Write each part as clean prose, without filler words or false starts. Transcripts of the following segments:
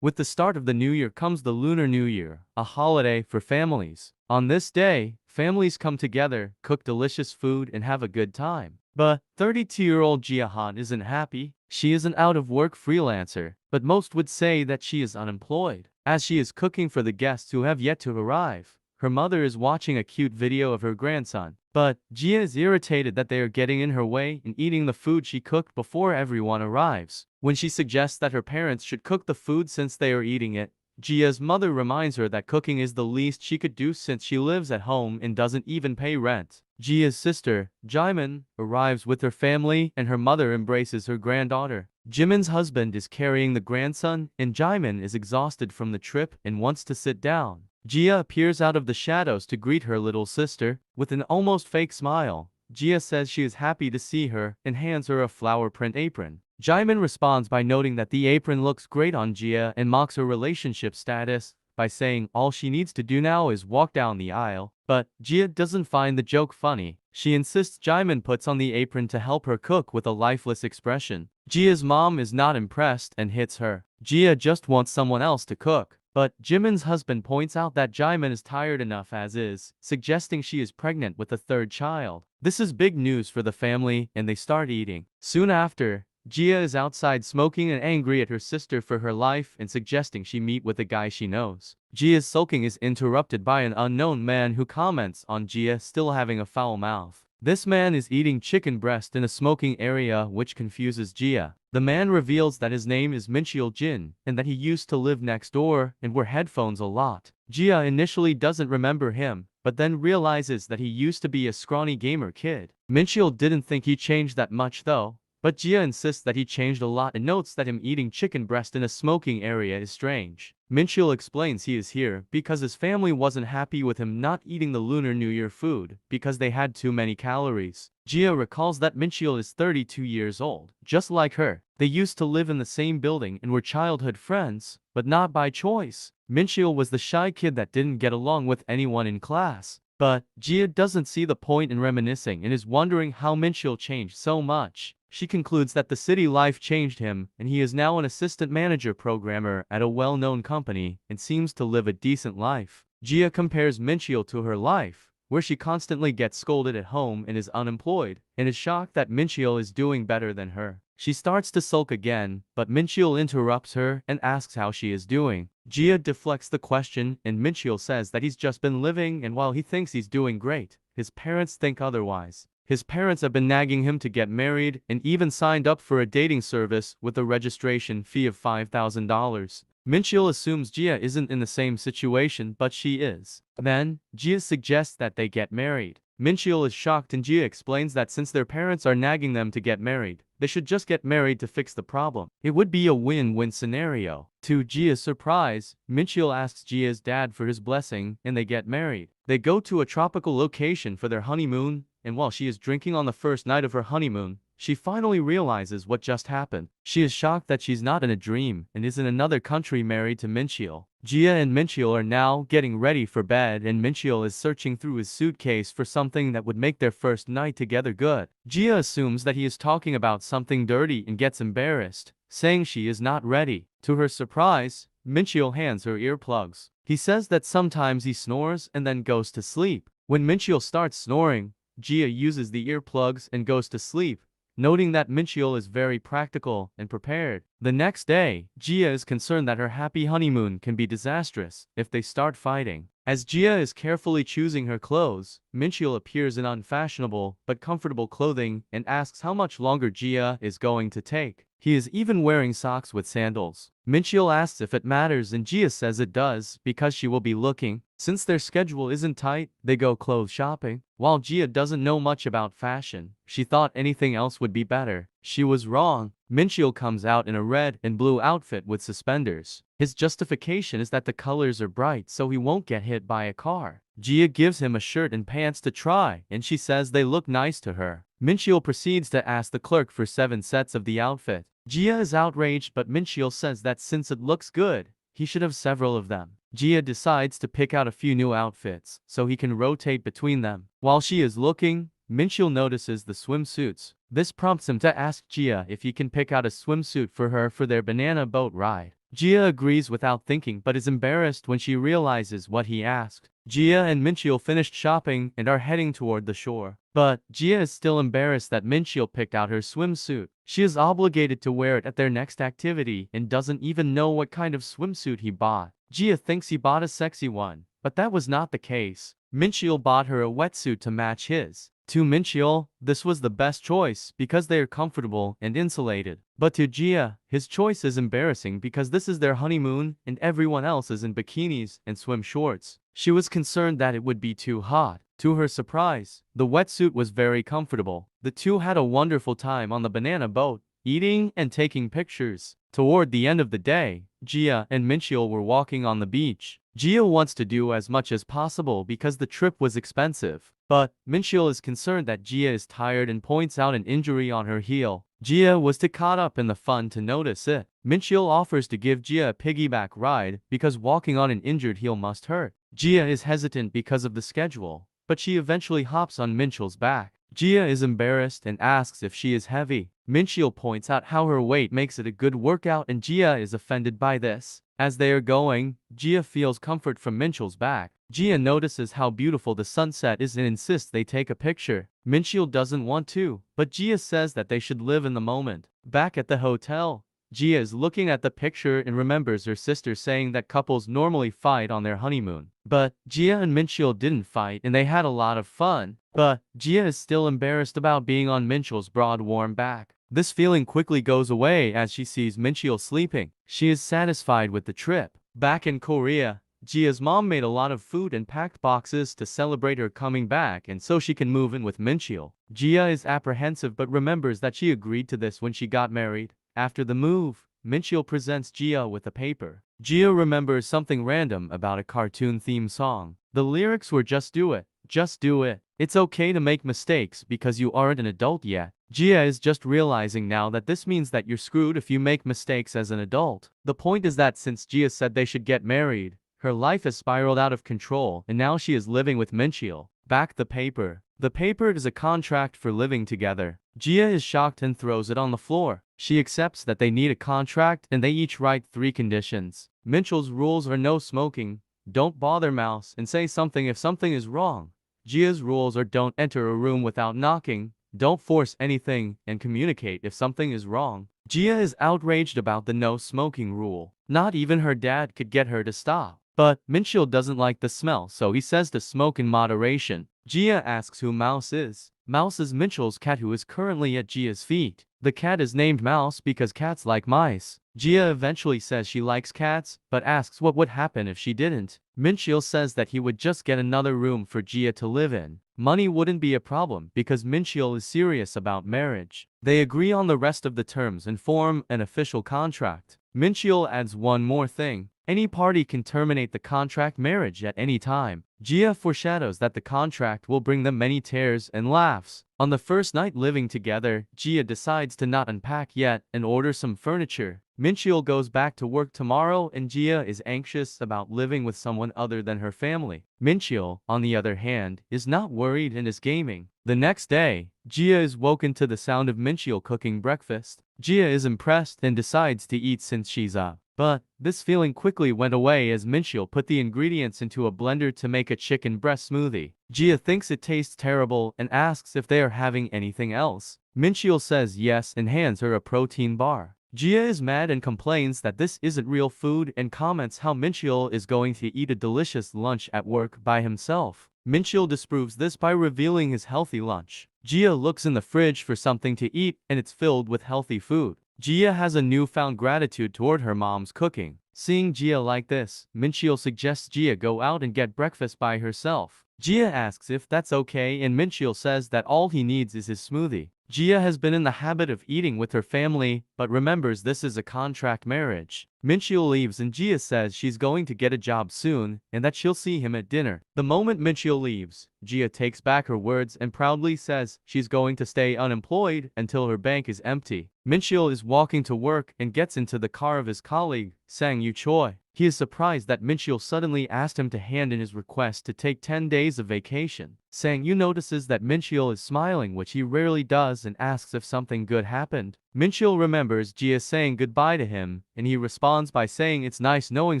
With the start of the new year comes the Lunar New Year, a holiday for families. On this day, families come together, cook delicious food, and have a good time. But 32-year-old Jiahan isn't happy. She is an out-of-work freelancer, but most would say that she is unemployed. As she is cooking for the guests who have yet to arrive, her mother is watching a cute video of her grandson. But Jia is irritated that they are getting in her way and eating the food she cooked before everyone arrives. When she suggests that her parents should cook the food since they are eating it, Jia's mother reminds her that cooking is the least she could do since she lives at home and doesn't even pay rent. Jia's sister, Jimin, arrives with her family and her mother embraces her granddaughter. Jimin's husband is carrying the grandson and Jimin is exhausted from the trip and wants to sit down. Jia appears out of the shadows to greet her little sister. With an almost fake smile, Jia says she is happy to see her and hands her a flower print apron. Jimin responds by noting that the apron looks great on Jia and mocks her relationship status by saying all she needs to do now is walk down the aisle. But Jia doesn't find the joke funny. She insists Jimin puts on the apron to help her cook with a lifeless expression. Jia's mom is not impressed and hits her. Jia just wants someone else to cook. But Jimin's husband points out that Jimin is tired enough as is, suggesting she is pregnant with a third child. This is big news for the family and they start eating. Soon after, Jia is outside smoking and angry at her sister for her life and suggesting she meet with a guy she knows. Jia's sulking is interrupted by an unknown man who comments on Jia still having a foul mouth. This man is eating chicken breast in a smoking area which confuses Jia. The man reveals that his name is Mincheol Jin and that he used to live next door and wear headphones a lot. Jia initially doesn't remember him, but then realizes that he used to be a scrawny gamer kid. Mincheol didn't think he changed that much though. But Jia insists that he changed a lot and notes that him eating chicken breast in a smoking area is strange. Mincheol explains he is here because his family wasn't happy with him not eating the Lunar New Year food because they had too many calories. Jia recalls that Mincheol is 32 years old, just like her. They used to live in the same building and were childhood friends, but not by choice. Mincheol was the shy kid that didn't get along with anyone in class. But Jia doesn't see the point in reminiscing and is wondering how Mincheol changed so much. She concludes that the city life changed him, and he is now an assistant manager programmer at a well-known company and seems to live a decent life. Jia compares Mincheol to her life, where she constantly gets scolded at home and is unemployed, and is shocked that Mincheol is doing better than her. She starts to sulk again, but Mincheol interrupts her and asks how she is doing. Jia deflects the question and Mincheol says that he's just been living and while he thinks he's doing great, his parents think otherwise. His parents have been nagging him to get married and even signed up for a dating service with a registration fee of $5,000. Mincheol assumes Jia isn't in the same situation, but she is. Then, Jia suggests that they get married. Mincheol is shocked and Jia explains that since their parents are nagging them to get married, they should just get married to fix the problem. It would be a win-win scenario. To Jia's surprise, Mincheol asks Jia's dad for his blessing and they get married. They go to a tropical location for their honeymoon, and while she is drinking on the first night of her honeymoon, she finally realizes what just happened. She is shocked that she's not in a dream and is in another country married to Mincheol. Jia and Mincheol are now getting ready for bed and Mincheol is searching through his suitcase for something that would make their first night together good. Jia assumes that he is talking about something dirty and gets embarrassed, saying she is not ready. To her surprise, Mincheol hands her earplugs. He says that sometimes he snores and then goes to sleep. When Mincheol starts snoring, Jia uses the earplugs and goes to sleep, noting that Mincheol is very practical and prepared. The next day, Jia is concerned that her happy honeymoon can be disastrous if they start fighting. As Jia is carefully choosing her clothes, Mincheol appears in unfashionable but comfortable clothing and asks how much longer Jia is going to take. He is even wearing socks with sandals. Mincheol asks if it matters and Jia says it does because she will be looking. Since their schedule isn't tight, they go clothes shopping. While Jia doesn't know much about fashion, she thought anything else would be better. She was wrong. Mincheol comes out in a red and blue outfit with suspenders. His justification is that the colors are bright so he won't get hit by a car. Jia gives him a shirt and pants to try and she says they look nice to her. Mincheol proceeds to ask the clerk for 7 sets of the outfit. Jia is outraged but Mincheol says that since it looks good, he should have several of them. Jia decides to pick out a few new outfits so he can rotate between them. While she is looking, Mincheol notices the swimsuits. This prompts him to ask Jia if he can pick out a swimsuit for her for their banana boat ride. Gia agrees without thinking but is embarrassed when she realizes what he asked. Gia and Minchil finished shopping and are heading toward the shore. But Gia is still embarrassed that Minchil picked out her swimsuit. She is obligated to wear it at their next activity and doesn't even know what kind of swimsuit he bought. Gia thinks he bought a sexy one, but that was not the case. Minchil bought her a wetsuit to match his. To Minchil, this was the best choice because they are comfortable and insulated. But to Gia, his choice is embarrassing because this is their honeymoon and everyone else is in bikinis and swim shorts. She was concerned that it would be too hot. To her surprise, the wetsuit was very comfortable. The two had a wonderful time on the banana boat, eating and taking pictures. Toward the end of the day, Gia and Minchil were walking on the beach. Gia wants to do as much as possible because the trip was expensive. But Minchil is concerned that Gia is tired and points out an injury on her heel. Gia was too caught up in the fun to notice it. Minchil offers to give Gia a piggyback ride because walking on an injured heel must hurt. Gia is hesitant because of the schedule, but she eventually hops on Minchil's back. Gia is embarrassed and asks if she is heavy. Minchil points out how her weight makes it a good workout and Gia is offended by this. As they are going, Gia feels comfort from Minchil's back. Gia notices how beautiful the sunset is and insists they take a picture. Minchil doesn't want to, but Gia says that they should live in the moment. Back at the hotel, Gia is looking at the picture and remembers her sister saying that couples normally fight on their honeymoon. But Gia and Minchil didn't fight and they had a lot of fun. But Gia is still embarrassed about being on Minchil's broad warm back. This feeling quickly goes away as she sees Minchil sleeping. She is satisfied with the trip. Back in Korea, Gia's mom made a lot of food and packed boxes to celebrate her coming back and so she can move in with Minchil. Gia is apprehensive but remembers that she agreed to this when she got married. After the move, Minchil presents Gia with a paper. Gia remembers something random about a cartoon theme song. The lyrics were "Just do it, just do it. It's okay to make mistakes because you aren't an adult yet." Gia is just realizing now that this means that you're screwed if you make mistakes as an adult. The point is that since Gia said they should get married, her life has spiraled out of control and now she is living with Minchil. Back the paper. The paper is a contract for living together. Gia is shocked and throws it on the floor. She accepts that they need a contract and they each write 3 conditions. Minchil's rules are no smoking, don't bother Mouse, and say something if something is wrong. Gia's rules are don't enter a room without knocking, don't force anything, and communicate if something is wrong. Gia is outraged about the no smoking rule. Not even her dad could get her to stop. But Minchil doesn't like the smell, so he says to smoke in moderation. Gia asks who Mouse is. Mouse is Minchil's cat who is currently at Gia's feet. The cat is named Mouse because cats like mice. Gia eventually says she likes cats, but asks what would happen if she didn't. Minchil says that he would just get another room for Gia to live in. Money wouldn't be a problem because Minchil is serious about marriage. They agree on the rest of the terms and form an official contract. Minchil adds one more thing. Any party can terminate the contract marriage at any time. Gia foreshadows that the contract will bring them many tears and laughs. On the first night living together, Gia decides to not unpack yet and order some furniture. Minchil goes back to work tomorrow and Gia is anxious about living with someone other than her family. Minchil, on the other hand, is not worried and is gaming. The next day, Gia is woken to the sound of Minchil cooking breakfast. Gia is impressed and decides to eat since she's up. But this feeling quickly went away as Minchil put the ingredients into a blender to make a chicken breast smoothie. Gia thinks it tastes terrible and asks if they are having anything else. Minchil says yes and hands her a protein bar. Gia is mad and complains that this isn't real food and comments how Minchil is going to eat a delicious lunch at work by himself. Minchil disproves this by revealing his healthy lunch. Gia looks in the fridge for something to eat and it's filled with healthy food. Gia has a newfound gratitude toward her mom's cooking. Seeing Gia like this, Minchil suggests Gia go out and get breakfast by herself. Gia asks if that's okay and Minchil says that all he needs is his smoothie. Gia has been in the habit of eating with her family, but remembers this is a contract marriage. Minchil leaves and Gia says she's going to get a job soon and that she'll see him at dinner. The moment Minchil leaves, Gia takes back her words and proudly says she's going to stay unemployed until her bank is empty. Minchil is walking to work and gets into the car of his colleague, Sang Yu Choi. He is surprised that Minchil suddenly asked him to hand in his request to take 10 days of vacation. Sang Yu notices that Minchil is smiling, which he rarely does, and asks if something good happened. Minchil remembers Gia saying goodbye to him, and he responds responds by saying it's nice knowing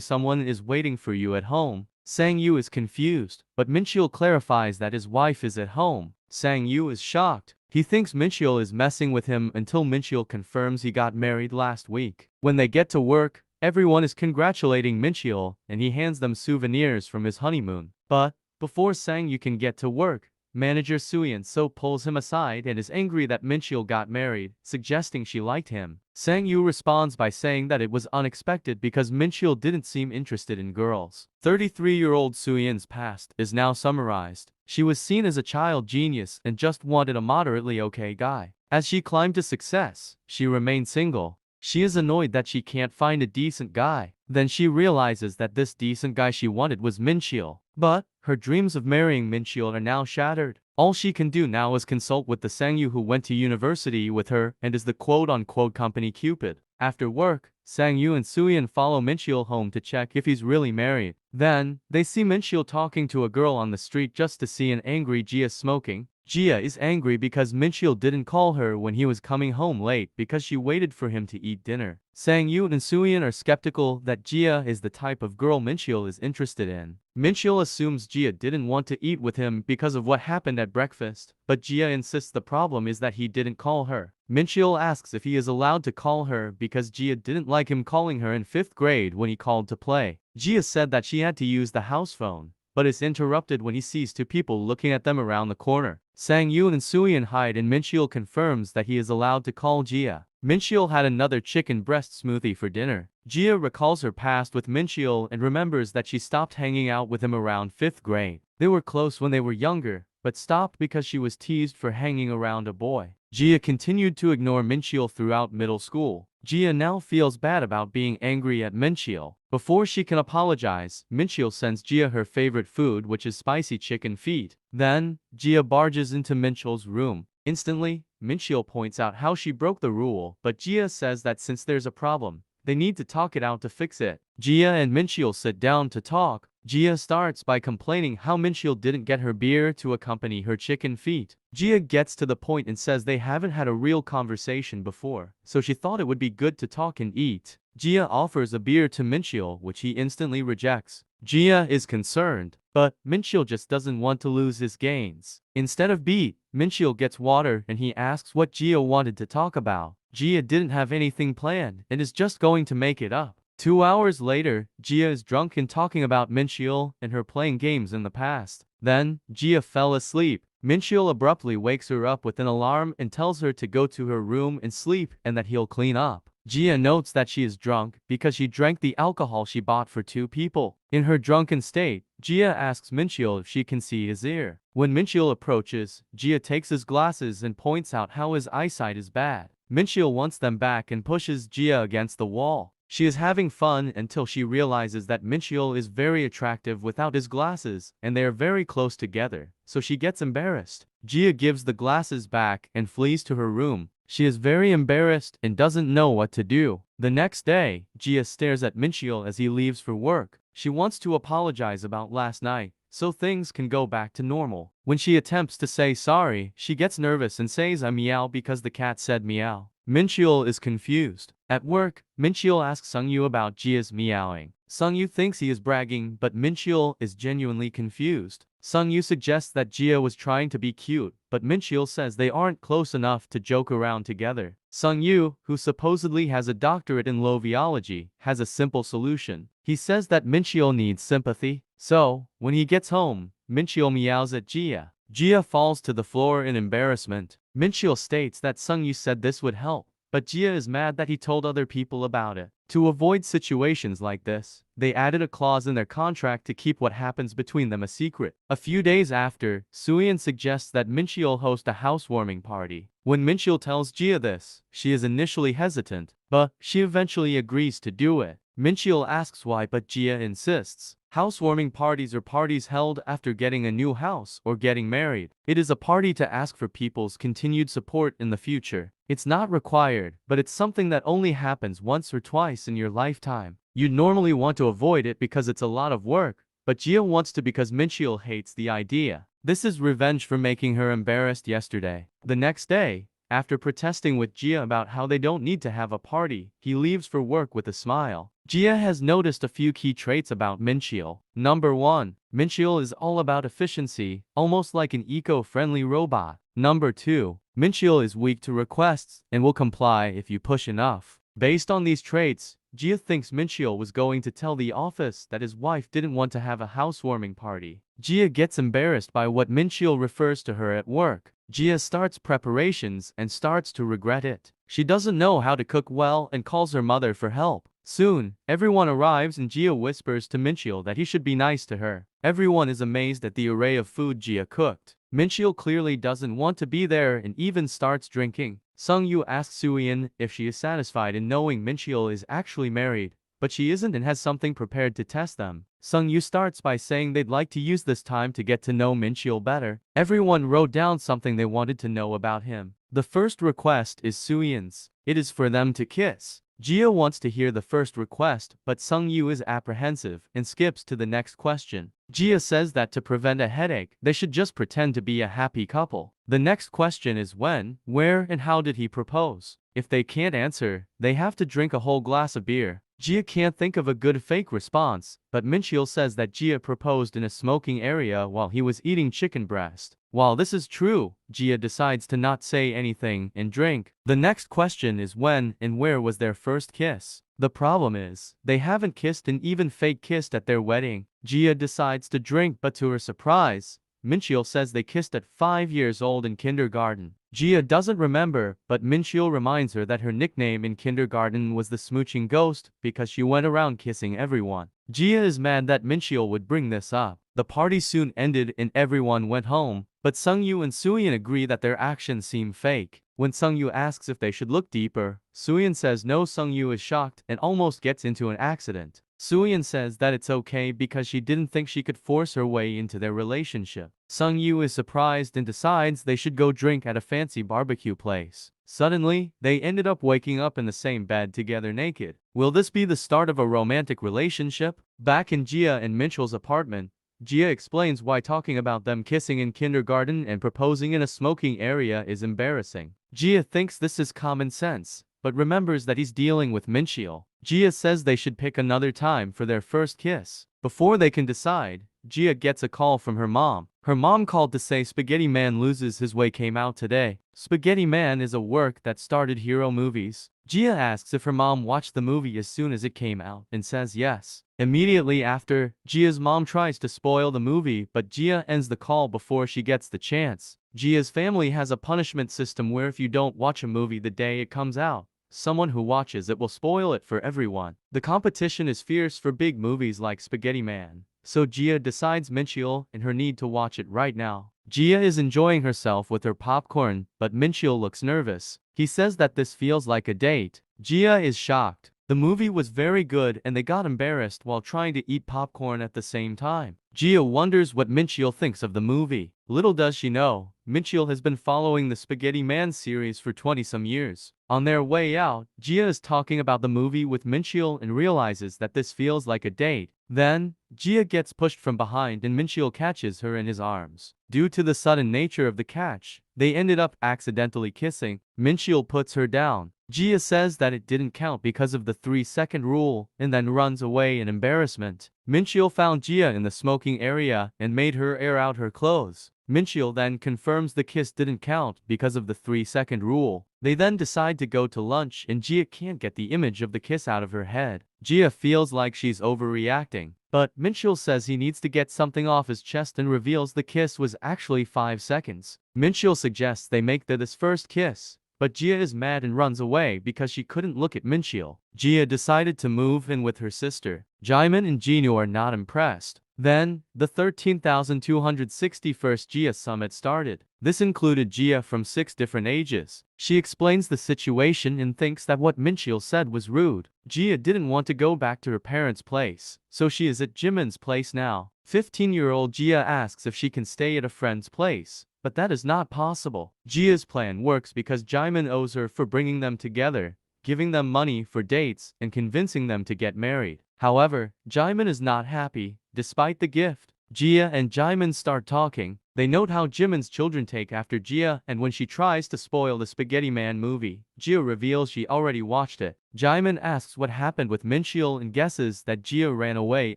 someone is waiting for you at home. Sang-yu is confused, but Mincheol clarifies that his wife is at home. Sang-yu is shocked. He thinks Mincheol is messing with him until Mincheol confirms he got married last week. When they get to work, everyone is congratulating Mincheol, and he hands them souvenirs from his honeymoon. But before Sang-yu can get to work, manager Suyeon-so pulls him aside and is angry that Mincheol got married, suggesting she liked him. Sang-yu responds by saying that it was unexpected because Mincheol didn't seem interested in girls. 33-year-old Suyeon's past is now summarized. She was seen as a child genius and just wanted a moderately okay guy. As she climbed to success, she remained single. She is annoyed that she can't find a decent guy. Then she realizes that this decent guy she wanted was Mincheol. But her dreams of marrying Mincheol are now shattered. All she can do now is consult with the Sang-yu who went to university with her and is the quote-unquote company Cupid. After work, Sang-yu and Suyeon follow Mincheol home to check if he's really married. Then, they see Mincheol talking to a girl on the street just to see an angry Jia smoking. Jia is angry because Mincheol didn't call her when he was coming home late because she waited for him to eat dinner. Sang-yu and Suyeon are skeptical that Jia is the type of girl Mincheol is interested in. Mincheol assumes Jia didn't want to eat with him because of what happened at breakfast, but Jia insists the problem is that he didn't call her. Mincheol asks if he is allowed to call her because Jia didn't like him calling her in 5th grade when he called to play. Jia said that she had to use the house phone, but is interrupted when he sees two people looking at them around the corner. Sang-yu and Suyeon hide and Mincheol confirms that he is allowed to call Jia. Mincheol had another chicken breast smoothie for dinner. Jia recalls her past with Mincheol and remembers that she stopped hanging out with him around 5th grade. They were close when they were younger, but stopped because she was teased for hanging around a boy. Jia continued to ignore Mincheol throughout middle school. Jia now feels bad about being angry at Mincheol. Before she can apologize, Mincheol sends Jia her favorite food, which is spicy chicken feet. Then, Jia barges into Mincheol's room. Instantly, Mincheol points out how she broke the rule, but Jia says that since there's a problem, they need to talk it out to fix it. Jia and Mincheol sit down to talk. Jia starts by complaining how Mincheol didn't get her beer to accompany her chicken feet. Jia gets to the point and says they haven't had a real conversation before, so she thought it would be good to talk and eat. Jia offers a beer to Mincheol, which he instantly rejects. Jia is concerned, but Mincheol just doesn't want to lose his gains. Instead of beer, Mincheol gets water and he asks what Jia wanted to talk about. Jia didn't have anything planned and is just going to make it up. 2 hours later, Jia is drunk and talking about Mincheol and her playing games in the past. Then, Jia fell asleep. Mincheol abruptly wakes her up with an alarm and tells her to go to her room and sleep and that he'll clean up. Jia notes that she is drunk because she drank the alcohol she bought for 2 people. In her drunken state, Jia asks Mincheol if she can see his ear. When Mincheol approaches, Jia takes his glasses and points out how his eyesight is bad. Mincheol wants them back and pushes Jia against the wall. She is having fun until she realizes that Mincheol is very attractive without his glasses, and they are very close together, so she gets embarrassed. Jia gives the glasses back and flees to her room. She is very embarrassed and doesn't know what to do. The next day, Jia stares at Mincheol as he leaves for work. She wants to apologize about last night, so things can go back to normal. When she attempts to say sorry, she gets nervous and says I meow because the cat said meow. Mincheol is confused. At work, Mincheol asks Sang-yu about Jia's meowing. Sang-yu thinks he is bragging, but Mincheol is genuinely confused. Sang-yu suggests that Jia was trying to be cute, but Mincheol says they aren't close enough to joke around together. Sang-yu, who supposedly has a doctorate in loviology, has a simple solution. He says that Mincheol needs sympathy. So, when he gets home, Mincheol meows at Jia. Jia falls to the floor in embarrassment. Mincheol states that Sang-yu said this would help, but Jia is mad that he told other people about it. To avoid situations like this, they added a clause in their contract to keep what happens between them a secret. A few days after, Suyeon suggests that Mincheol host a housewarming party. When Mincheol tells Jia this, she is initially hesitant, but she eventually agrees to do it. Mincheol asks why, but Jia insists. Housewarming parties are parties held after getting a new house or getting married. It is a party to ask for people's continued support in the future. It's not required, but it's something that only happens once or twice in your lifetime. You'd normally want to avoid it because it's a lot of work, but Jia wants to because Mincheol hates the idea. This is revenge for making her embarrassed yesterday. The next day, After protesting with Jia about how they don't need to have a party, he leaves for work with a smile. Jia has noticed a few key traits about Mincheol. Number 1. Mincheol is all about efficiency, almost like an eco-friendly robot. Number 2. Mincheol is weak to requests and will comply if you push enough. Based on these traits, Jia thinks Mincheol was going to tell the office that his wife didn't want to have a housewarming party. Jia gets embarrassed by what Mincheol refers to her at work. Jia starts preparations and starts to regret it. She doesn't know how to cook well and calls her mother for help. Soon, everyone arrives and Jia whispers to Mincheol that he should be nice to her. Everyone is amazed at the array of food Jia cooked. Mincheol clearly doesn't want to be there and even starts drinking. Sung-yu asks Soo-yeon if she is satisfied in knowing Mincheol is actually married, but she isn't and has something prepared to test them. Sung-yu starts by saying they'd like to use this time to get to know Mincheol better. Everyone wrote down something they wanted to know about him. The first request is Soo-yeon's. It is for them to kiss. Jia wants to hear the first request, but Sung-yu is apprehensive and skips to the next question. Jia says that to prevent a headache, they should just pretend to be a happy couple. The next question is when, where, and how did he propose? If they can't answer, they have to drink a whole glass of beer. Jia can't think of a good fake response, but Mincheol says that Jia proposed in a smoking area while he was eating chicken breast. While this is true, Jia decides to not say anything and drink. The next question is when and where was their first kiss? The problem is, they haven't kissed and even fake kissed at their wedding. Jia decides to drink, but to her surprise, Mincheol says they kissed at 5 years old in kindergarten. Jia doesn't remember, but Mincheol reminds her that her nickname in kindergarten was the smooching ghost because she went around kissing everyone. Jia is mad that Mincheol would bring this up. The party soon ended and everyone went home, but Sung-yu and Soo-yeon agree that their actions seem fake. When Sung-yu asks if they should look deeper, Soo-yeon says no. Sung-yu is shocked and almost gets into an accident. Soo-yeon says that it's okay because she didn't think she could force her way into their relationship. Sung-yu is surprised and decides they should go drink at a fancy barbecue place. Suddenly, they ended up waking up in the same bed together naked. Will this be the start of a romantic relationship? Back in Jia and Mincheol's apartment, Jia explains why talking about them kissing in kindergarten and proposing in a smoking area is embarrassing. Jia thinks this is common sense, but remembers that he's dealing with Mincheol. Jia says they should pick another time for their first kiss. Before they can decide, Jia gets a call from her mom. Her mom called to say Spaghetti Man Loses His Way came out today. Spaghetti Man is a work that started hero movies. Jia asks if her mom watched the movie as soon as it came out and says yes. Immediately after, Jia's mom tries to spoil the movie, but Jia ends the call before she gets the chance. Jia's family has a punishment system where if you don't watch a movie the day it comes out, someone who watches it will spoil it for everyone. The competition is fierce for big movies like Spaghetti Man, so Jia decides Mincheol and her need to watch it right now. Jia is enjoying herself with her popcorn, but Mincheol looks nervous. He says that this feels like a date. Jia is shocked. The movie was very good and they got embarrassed while trying to eat popcorn at the same time. Jia wonders what Mincheol thinks of the movie. Little does she know, Mincheol has been following the Spaghetti Man series for 20-some years. On their way out, Jia is talking about the movie with Mincheol and realizes that this feels like a date. Then, Jia gets pushed from behind and Mincheol catches her in his arms. Due to the sudden nature of the catch, they ended up accidentally kissing. Mincheol puts her down. Jia says that it didn't count because of the 3-second rule and then runs away in embarrassment. Mincheol found Jia in the smoking area and made her air out her clothes. Mincheol then confirms the kiss didn't count because of the 3-second rule. They then decide to go to lunch and Jia can't get the image of the kiss out of her head. Jia feels like she's overreacting, but Mincheol says he needs to get something off his chest and reveals the kiss was actually 5 seconds. Mincheol suggests they make this first kiss, but Jia is mad and runs away because she couldn't look at Mincheol. Jia decided to move in with her sister. Jaemin and Jinwoo are not impressed. Then, the 13,261st Jia summit started. This included Jia from 6 different ages. She explains the situation and thinks that what Mincheol said was rude. Jia didn't want to go back to her parents' place, so she is at Jimin's place now. 15-year-old Jia asks if she can stay at a friend's place, but that is not possible. Jia's plan works because Jaemin owes her for bringing them together, giving them money for dates, and convincing them to get married. However, Jaemin is not happy. Despite the gift, Jia and Jaemin start talking. They note how Jimin's children take after Jia, and when she tries to spoil the Spaghetti Man movie, Jia reveals she already watched it. Jimin asks what happened with Mincheol and guesses that Jia ran away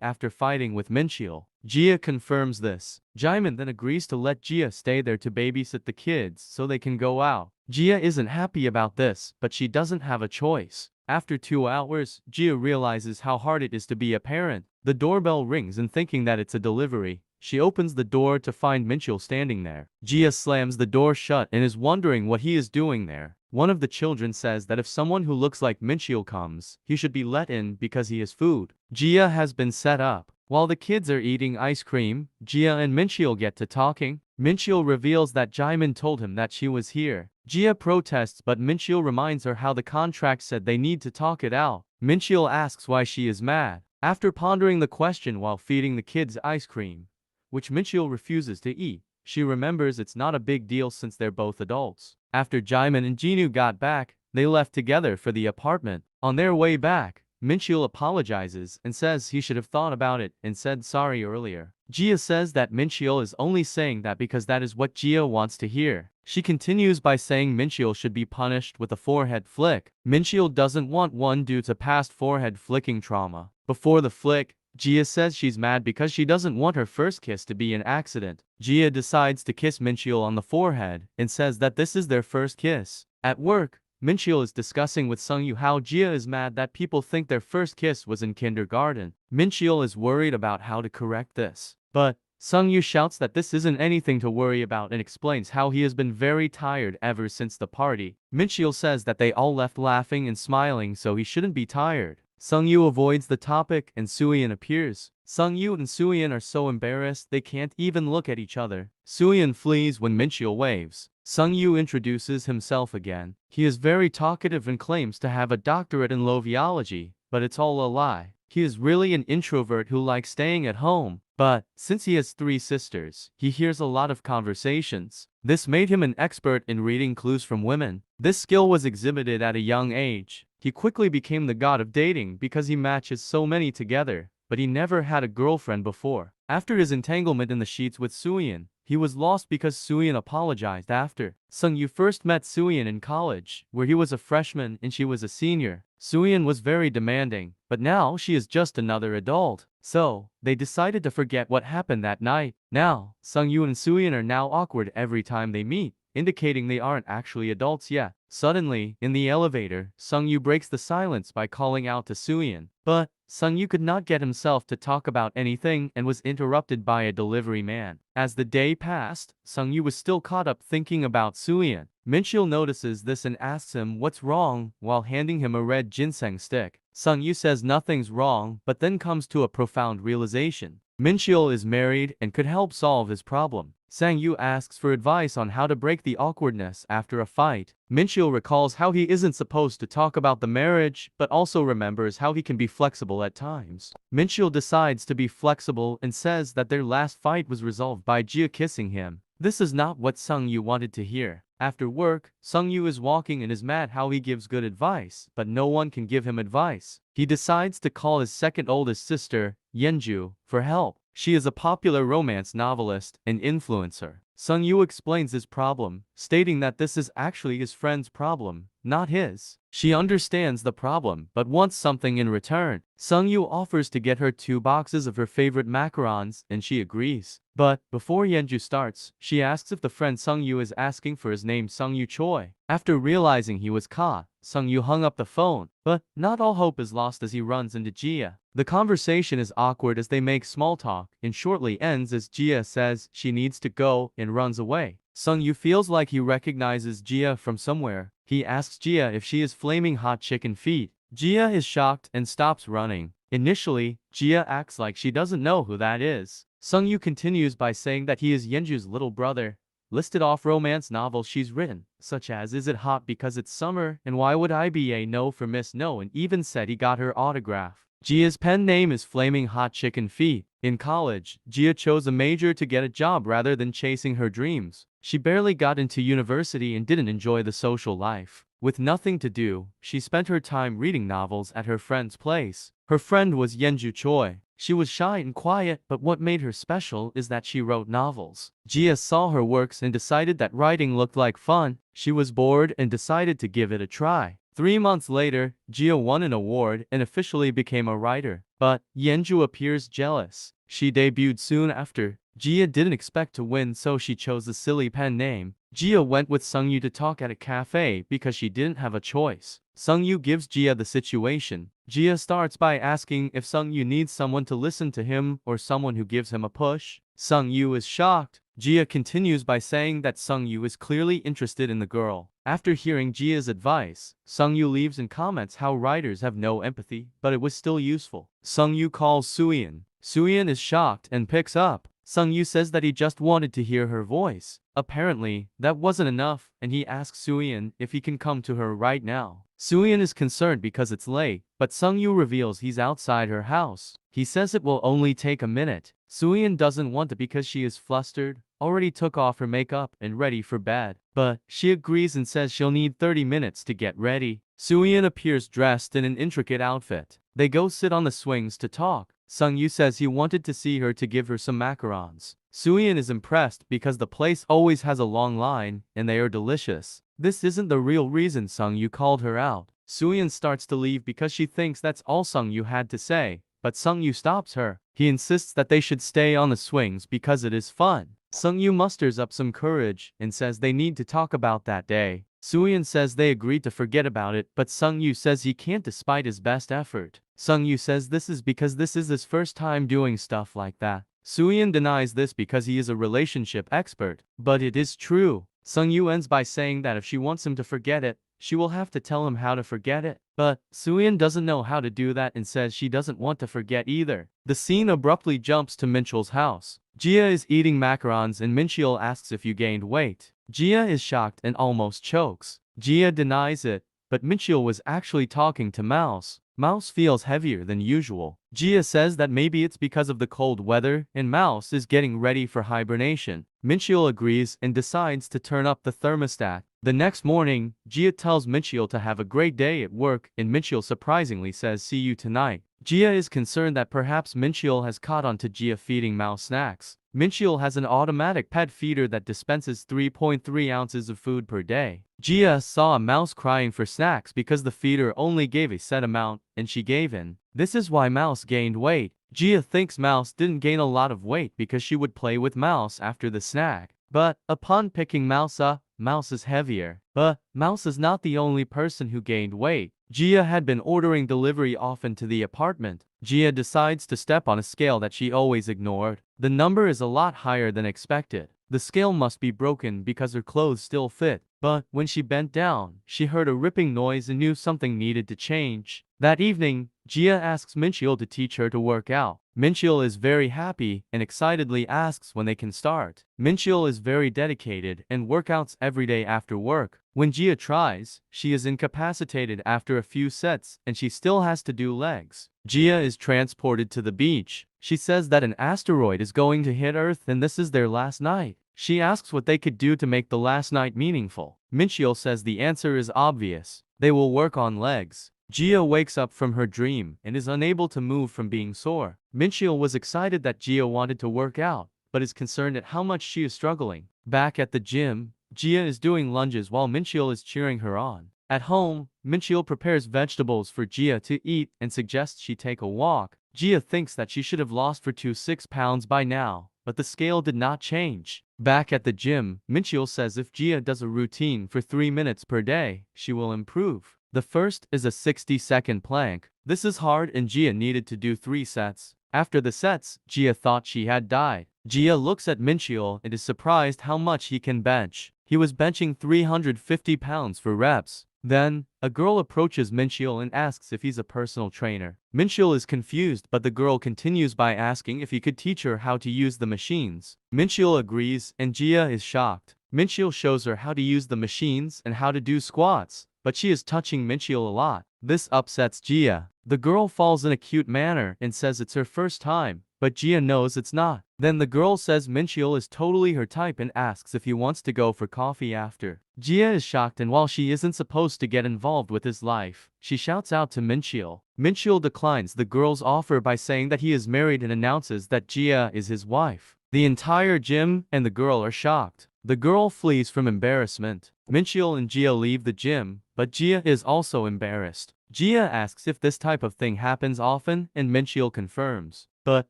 after fighting with Mincheol. Jia confirms this. Jimin then agrees to let Jia stay there to babysit the kids so they can go out. Jia isn't happy about this, but she doesn't have a choice. After 2 hours, Jia realizes how hard it is to be a parent. The doorbell rings and thinking that it's a delivery, she opens the door to find Mincheol standing there. Jia slams the door shut and is wondering what he is doing there. One of the children says that if someone who looks like Mincheol comes, he should be let in because he has food. Jia has been set up. While the kids are eating ice cream, Jia and Mincheol get to talking. Mincheol reveals that Jimin told him that she was here. Jia protests, but Mincheol reminds her how the contract said they need to talk it out. Mincheol asks why she is mad. After pondering the question while feeding the kids ice cream, which Mincheol refuses to eat, she remembers it's not a big deal since they're both adults. After Jimin and Jinu got back, they left together for the apartment. On their way back, Mincheol apologizes and says he should have thought about it and said sorry earlier. Jia says that Mincheol is only saying that because that is what Jia wants to hear. She continues by saying Mincheol should be punished with a forehead flick. Mincheol doesn't want one due to past forehead flicking trauma. Before the flick, Jia says she's mad because she doesn't want her first kiss to be an accident. Jia decides to kiss Mincheol on the forehead and says that this is their first kiss. At work, Mincheol is discussing with Sungyu how Jia is mad that people think their first kiss was in kindergarten. Mincheol is worried about how to correct this. But Sungyu shouts that this isn't anything to worry about and explains how he has been very tired ever since the party. Mincheol says that they all left laughing and smiling so he shouldn't be tired. Sungyu avoids the topic and Suyeon appears. Sungyu and Suyeon are so embarrassed they can't even look at each other. Suyeon flees when Mincheol waves. Sungyu introduces himself again. He is very talkative and claims to have a doctorate in loviology, but it's all a lie. He is really an introvert who likes staying at home. But, since he has 3 sisters, he hears a lot of conversations. This made him an expert in reading clues from women. This skill was exhibited at a young age. He quickly became the god of dating because he matches so many together, but he never had a girlfriend before. After his entanglement in the sheets with Suyeon, he was lost because Suyeon apologized after. Sungyu first met Suyeon in college, where he was a freshman and she was a senior. Suyeon was very demanding, but now she is just another adult. So, they decided to forget what happened that night. Now, Sungyu and Suyeon are now awkward every time they meet, indicating they aren't actually adults yet. Suddenly, in the elevator, Sungyu breaks the silence by calling out to Suyeon. But Sungyu could not get himself to talk about anything and was interrupted by a delivery man. As the day passed, Sungyu was still caught up thinking about Suyeon. Mincheol notices this and asks him what's wrong while handing him a red ginseng stick. Sungyu says nothing's wrong, but then comes to a profound realization. Mincheol is married and could help solve his problem. Sangyu asks for advice on how to break the awkwardness after a fight. Mincheol recalls how he isn't supposed to talk about the marriage, but also remembers how he can be flexible at times. Mincheol decides to be flexible and says that their last fight was resolved by Jia kissing him. This is not what Sungyu wanted to hear. After work, Sungyu is walking and is mad how he gives good advice, but no one can give him advice. He decides to call his second oldest sister, Yenju, for help. She is a popular romance novelist and influencer. Sungyu explains his problem, stating that this is actually his friend's problem, not his. She understands the problem, but wants something in return. Sungyu offers to get her 2 boxes of her favorite macarons, and she agrees. But, before Yenju starts, she asks if the friend Sungyu is asking for his name Sungyu Choi. After realizing he was caught, Sungyu hung up the phone. But, not all hope is lost as he runs into Jia. The conversation is awkward as they make small talk, and shortly ends as Jia says she needs to go and runs away. Sungyu feels like he recognizes Jia from somewhere. He asks Jia if she is flaming hot chicken feet. Jia is shocked and stops running. Initially, Jia acts like she doesn't know who that is. Sungyu continues by saying that he is Yenju's little brother. Listed off romance novels she's written, such as Is It Hot Because It's Summer and Why Would I Be a No for Miss No, and even said he got her autograph. Jia's pen name is Flaming Hot Chicken Feet. In college, Jia chose a major to get a job rather than chasing her dreams. She barely got into university and didn't enjoy the social life. With nothing to do, she spent her time reading novels at her friend's place. Her friend was Yenju Choi. She was shy and quiet, but what made her special is that she wrote novels. Gia saw her works and decided that writing looked like fun. She was bored and decided to give it a try. 3 months later, Gia won an award and officially became a writer. But Yenju appears jealous. She debuted soon after. Gia didn't expect to win, so she chose a silly pen name. Gia went with Sungyu to talk at a cafe because she didn't have a choice. Sungyu gives Gia the situation. Gia starts by asking if Sungyu needs someone to listen to him or someone who gives him a push. Sungyu is shocked. Gia continues by saying that Sungyu is clearly interested in the girl. After hearing Gia's advice, Sungyu leaves and comments how writers have no empathy, but it was still useful. Sungyu calls Suyeon. Suyeon is shocked and picks up. Sungyu says that he just wanted to hear her voice. Apparently, that wasn't enough, and he asks Suyeon if he can come to her right now. Suyeon is concerned because it's late, but Sungyu reveals he's outside her house. He says it will only take a minute. Suyeon doesn't want to because she is flustered, already took off her makeup and ready for bed. But she agrees and says she'll need 30 minutes to get ready. Suyeon appears dressed in an intricate outfit. They go sit on the swings to talk. Sungyu says he wanted to see her to give her some macarons. Suyeon is impressed because the place always has a long line, and they are delicious. This isn't the real reason Sungyu called her out. Suyeon starts to leave because she thinks that's all Sungyu had to say, but Sungyu stops her. He insists that they should stay on the swings because it is fun. Sungyu musters up some courage and says they need to talk about that day. Suyeon says they agreed to forget about it, but Sungyu says he can't despite his best effort. Sungyu says this is because this is his first time doing stuff like that. Suyeon denies this because he is a relationship expert, but it is true. Sungyu ends by saying that if she wants him to forget it, she will have to tell him how to forget it. But Suyeon doesn't know how to do that and says she doesn't want to forget either. The scene abruptly jumps to Mincheol's house. Gia is eating macarons and Mincheol asks if you gained weight. Gia is shocked and almost chokes. Gia denies it, but Mincheol was actually talking to Mouse. Mouse feels heavier than usual. Gia says that maybe it's because of the cold weather and Mouse is getting ready for hibernation. Mincheol agrees and decides to turn up the thermostat. The next morning, Gia tells Mincheol to have a great day at work and Mincheol surprisingly says see you tonight. Gia is concerned that perhaps Mincheol has caught on to Gia feeding Mouse snacks. Mincheol has an automatic pet feeder that dispenses 3.3 ounces of food per day. Gia saw a mouse crying for snacks because the feeder only gave a set amount, and she gave in. This is why Mouse gained weight. Gia thinks Mouse didn't gain a lot of weight because she would play with Mouse after the snack. But upon picking Mouse up, Mouse is heavier. But Mouse is not the only person who gained weight. Gia had been ordering delivery often to the apartment. Gia decides to step on a scale that she always ignored. The number is a lot higher than expected. The scale must be broken because her clothes still fit. But when she bent down, she heard a ripping noise and knew something needed to change. That evening, Gia asks Mincheol to teach her to work out. Mincheol is very happy and excitedly asks when they can start. Mincheol is very dedicated and workouts every day after work. When Gia tries, she is incapacitated after a few sets and she still has to do legs. Gia is transported to the beach. She says that an asteroid is going to hit Earth and this is their last night. She asks what they could do to make the last night meaningful. Mincheol says the answer is obvious. They will work on legs. Gia wakes up from her dream and is unable to move from being sore. Mincheol was excited that Gia wanted to work out, but is concerned at how much she is struggling. Back at the gym, Gia is doing lunges while Mincheol is cheering her on. At home, Mincheol prepares vegetables for Gia to eat and suggests she take a walk. Gia thinks that she should have lost for 6 pounds by now, but the scale did not change. Back at the gym, Mincheol says if Gia does a routine for 3 minutes per day, she will improve. The first is a 60-second plank. This is hard and Gia needed to do 3 sets. After the sets, Gia thought she had died. Gia looks at Mincheol and is surprised how much he can bench. He was benching 350 pounds for reps. Then, a girl approaches Mincheol and asks if he's a personal trainer. Mincheol is confused, but the girl continues by asking if he could teach her how to use the machines. Mincheol agrees and Gia is shocked. Mincheol shows her how to use the machines and how to do squats, but she is touching Mincheol a lot. This upsets Gia. The girl falls in a cute manner and says it's her first time, but Gia knows it's not. Then the girl says Mincheol is totally her type and asks if he wants to go for coffee after. Gia is shocked, and while she isn't supposed to get involved with his life, she shouts out to Mincheol. Mincheol declines the girl's offer by saying that he is married and announces that Gia is his wife. The entire gym and the girl are shocked. The girl flees from embarrassment. Mincheol and Gia leave the gym, but Gia is also embarrassed. Gia asks if this type of thing happens often, and Mincheol confirms. But